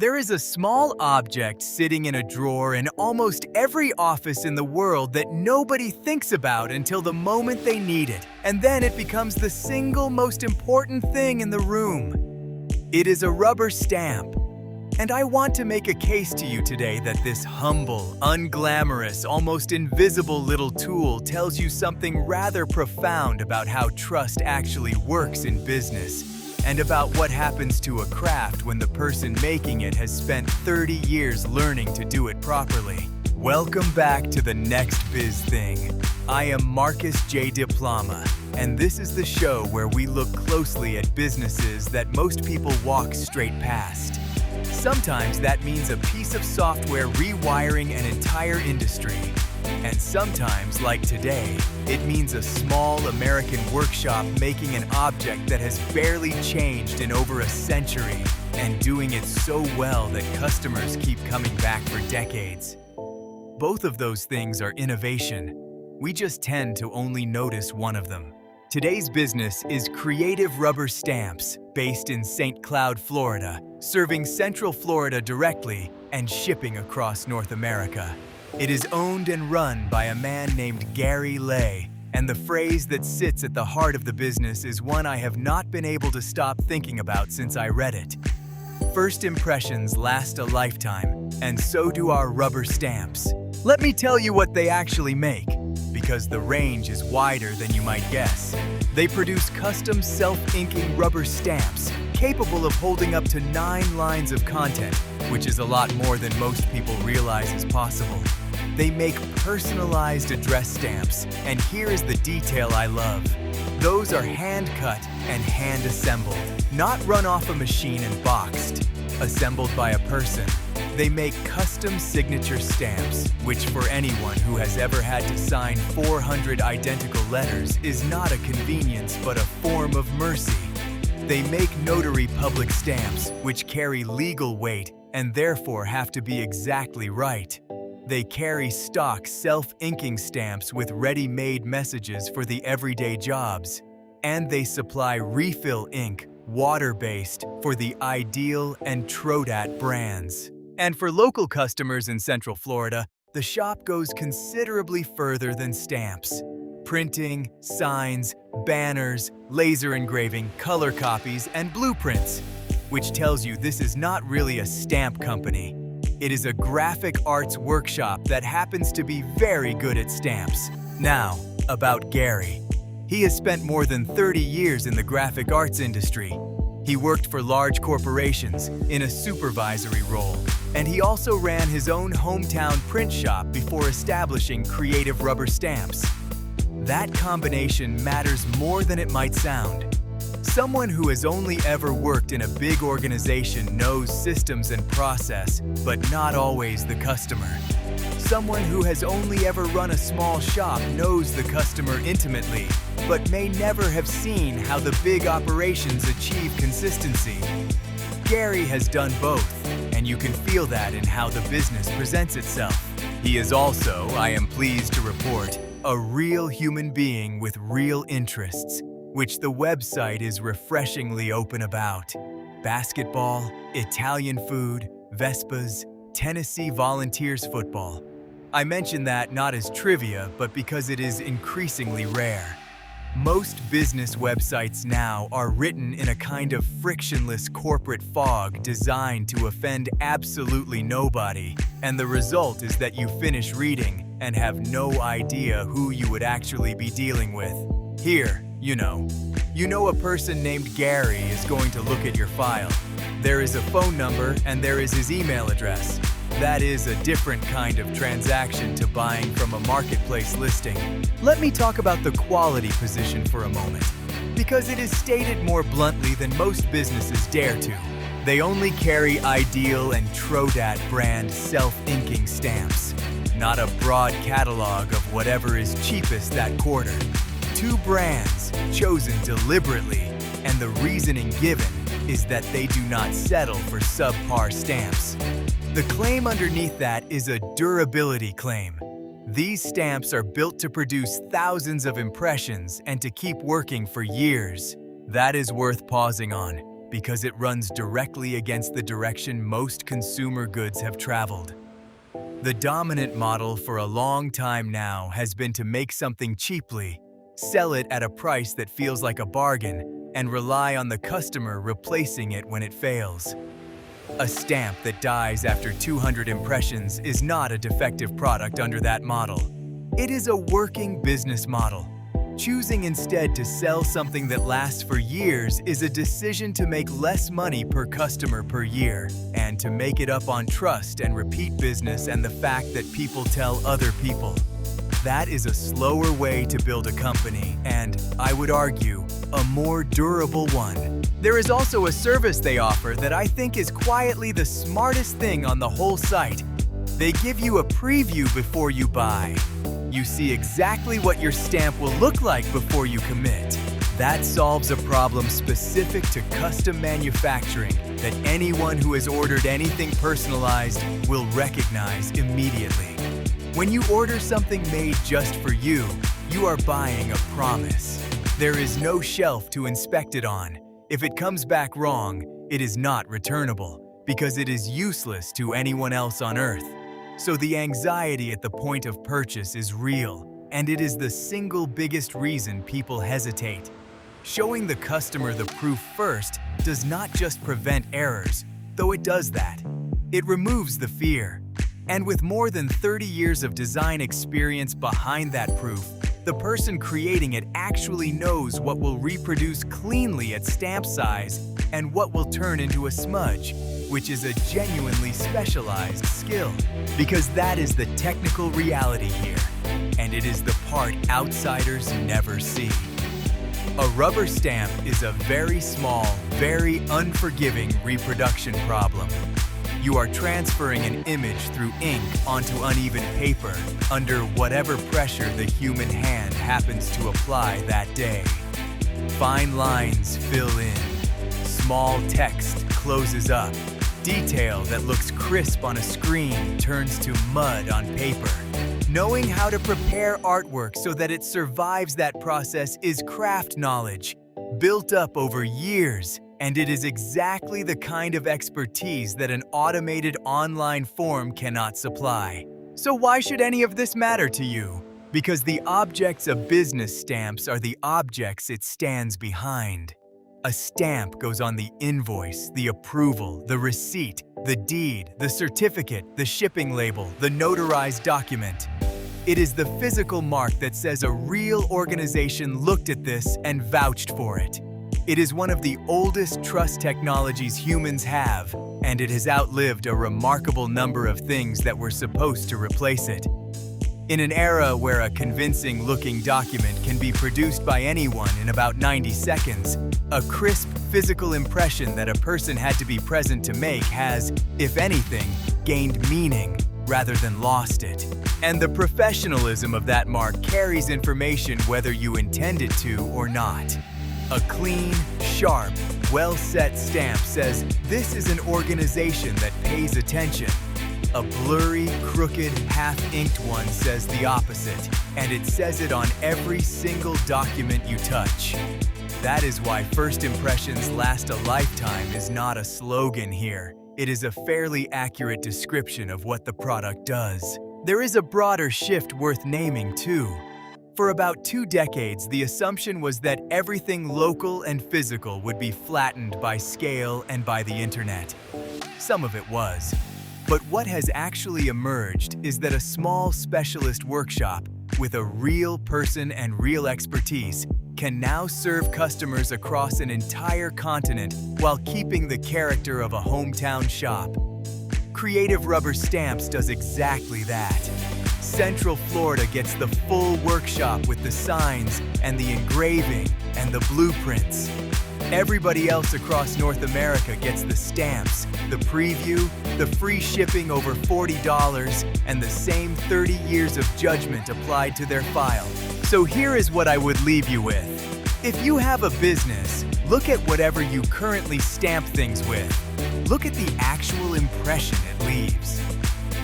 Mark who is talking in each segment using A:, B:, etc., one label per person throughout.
A: There is a small object sitting in a drawer in almost every office in the world that nobody thinks about until the moment they need it, and then it becomes the single most important thing in the room. It is a rubber stamp. And I want to make a case to you today that this humble, unglamorous, almost invisible little tool tells you something rather profound about how trust actually works in business, and about what happens to a craft when the person making it has spent 30 years learning to do it properly. Welcome back to the Next Biz Thing. I am Markus J. Diploma, and this is the show where we look closely at businesses that most people walk straight past. Sometimes that means a piece of software rewiring an entire industry. And sometimes, like today, it means a small American workshop making an object that has barely changed in over a century and doing it so well that customers keep coming back for decades. Both of those things are innovation. We just tend to only notice one of them. Today's business is Creative Rubber Stamps, based in St. Cloud, Florida, serving Central Florida directly and shipping across North America. It is owned and run by a man named Gary Lay, and the phrase that sits at the heart of the business is one I have not been able to stop thinking about since I read it. First impressions last a lifetime, and so do our rubber stamps. Let me tell you what they actually make, because the range is wider than you might guess. They produce custom self-inking rubber stamps capable of holding up to 9 lines of content, which is a lot more than most people realize is possible. They make personalized address stamps, and here is the detail I love. Those are hand-cut and hand-assembled, not run off a machine and boxed, assembled by a person. They make custom signature stamps, which for anyone who has ever had to sign 400 identical letters is not a convenience but a form of mercy. They make notary public stamps, which carry legal weight and therefore have to be exactly right. They carry stock self-inking stamps with ready-made messages for the everyday jobs. And they supply refill ink, water-based, for the Ideal and Trodat brands. And for local customers in Central Florida, the shop goes considerably further than stamps. Printing, signs, banners, laser engraving, color copies, and blueprints, which tells you this is not really a stamp company. It is a graphic arts workshop that happens to be very good at stamps. Now, about Gary. He has spent more than 30 years in the graphic arts industry. He worked for large corporations in a supervisory role, and he also ran his own hometown print shop before establishing Creative Rubber Stamps. That combination matters more than it might sound. Someone who has only ever worked in a big organization knows systems and process, but not always the customer. Someone who has only ever run a small shop knows the customer intimately, but may never have seen how the big operations achieve consistency. Gary has done both, and you can feel that in how the business presents itself. He is also, I am pleased to report, a real human being with real interests, which the website is refreshingly open about. Basketball, Italian food, Vespas, Tennessee Volunteers football. I mention that not as trivia, but because it is increasingly rare. Most business websites now are written in a kind of frictionless corporate fog designed to offend absolutely nobody, and the result is that you finish reading and have no idea who you would actually be dealing with. Here, you know a person named Gary is going to look at your file. There is a phone number and there is his email address. That is a different kind of transaction to buying from a marketplace listing. Let me talk about the quality position for a moment, because it is stated more bluntly than most businesses dare to. They only carry Ideal and Trodat brand self-inking stamps, not a broad catalog of whatever is cheapest that quarter. 2 brands chosen deliberately, and the reasoning given is that they do not settle for subpar stamps. The claim underneath that is a durability claim. These stamps are built to produce thousands of impressions and to keep working for years. That is worth pausing on, because it runs directly against the direction most consumer goods have traveled. The dominant model for a long time now has been to make something cheaply, sell it at a price that feels like a bargain, and rely on the customer replacing it when it fails. A stamp that dies after 200 impressions is not a defective product under that model. It is a working business model. Choosing instead to sell something that lasts for years is a decision to make less money per customer per year, and to make it up on trust and repeat business and the fact that people tell other people. That is a slower way to build a company, and, I would argue, a more durable one. There is also a service they offer that I think is quietly the smartest thing on the whole site. They give you a preview before you buy. You see exactly what your stamp will look like before you commit. That solves a problem specific to custom manufacturing that anyone who has ordered anything personalized will recognize immediately. When you order something made just for you, you are buying a promise. There is no shelf to inspect it on. If it comes back wrong, it is not returnable, because it is useless to anyone else on Earth. So the anxiety at the point of purchase is real, and it is the single biggest reason people hesitate. Showing the customer the proof first does not just prevent errors, though it does that. It removes the fear. And with more than 30 years of design experience behind that proof, the person creating it actually knows what will reproduce cleanly at stamp size and what will turn into a smudge, which is a genuinely specialized skill, because that is the technical reality here, and it is the part outsiders never see. A rubber stamp is a very small, very unforgiving reproduction problem. You are transferring an image through ink onto uneven paper under whatever pressure the human hand happens to apply that day. Fine lines fill in. Small text closes up. Detail that looks crisp on a screen turns to mud on paper. Knowing how to prepare artwork so that it survives that process is craft knowledge, built up over years, and it is exactly the kind of expertise that an automated online form cannot supply. So why should any of this matter to you? Because the objects of business stamps are the objects it stands behind. A stamp goes on the invoice, the approval, the receipt, the deed, the certificate, the shipping label, the notarized document. It is the physical mark that says a real organization looked at this and vouched for it. It is one of the oldest trust technologies humans have, and it has outlived a remarkable number of things that were supposed to replace it. In an era where a convincing-looking document can be produced by anyone in about 90 seconds, a crisp physical impression that a person had to be present to make has, if anything, gained meaning rather than lost it. And the professionalism of that mark carries information whether you intend it to or not. A clean, sharp, well-set stamp says, "This is an organization that pays attention." A blurry, crooked, half-inked one says the opposite, and it says it on every single document you touch. That is why first impressions last a lifetime is not a slogan here. It is a fairly accurate description of what the product does. There is a broader shift worth naming too. For about 2 decades, the assumption was that everything local and physical would be flattened by scale and by the internet. Some of it was. But what has actually emerged is that a small specialist workshop with a real person and real expertise can now serve customers across an entire continent while keeping the character of a hometown shop. Creative Rubber Stamps does exactly that. Central Florida gets the full workshop with the signs and the engraving and the blueprints. Everybody else across North America gets the stamps, the preview, the free shipping over $40, and the same 30 years of judgment applied to their file. So here is what I would leave you with. If you have a business, look at whatever you currently stamp things with. Look at the actual impression it leaves.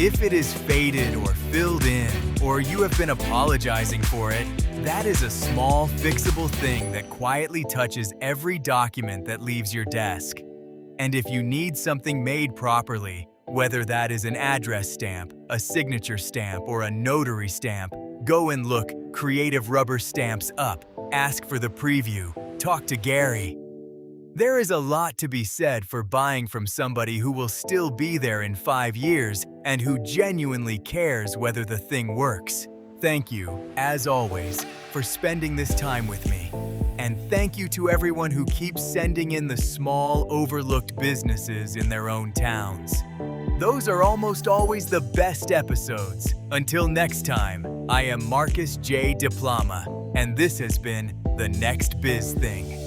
A: If it is faded or filled in, or you have been apologizing for it, that is a small, fixable thing that quietly touches every document that leaves your desk. And if you need something made properly, whether that is an address stamp, a signature stamp, or a notary stamp, go and look Creative Rubber Stamps up. Ask for the preview. Talk to Gary. There is a lot to be said for buying from somebody who will still be there in 5 years and who genuinely cares whether the thing works. Thank you, as always, for spending this time with me. And thank you to everyone who keeps sending in the small, overlooked businesses in their own towns. Those are almost always the best episodes. Until next time, I am Markus J. Diploma, and this has been the Next Biz Thing.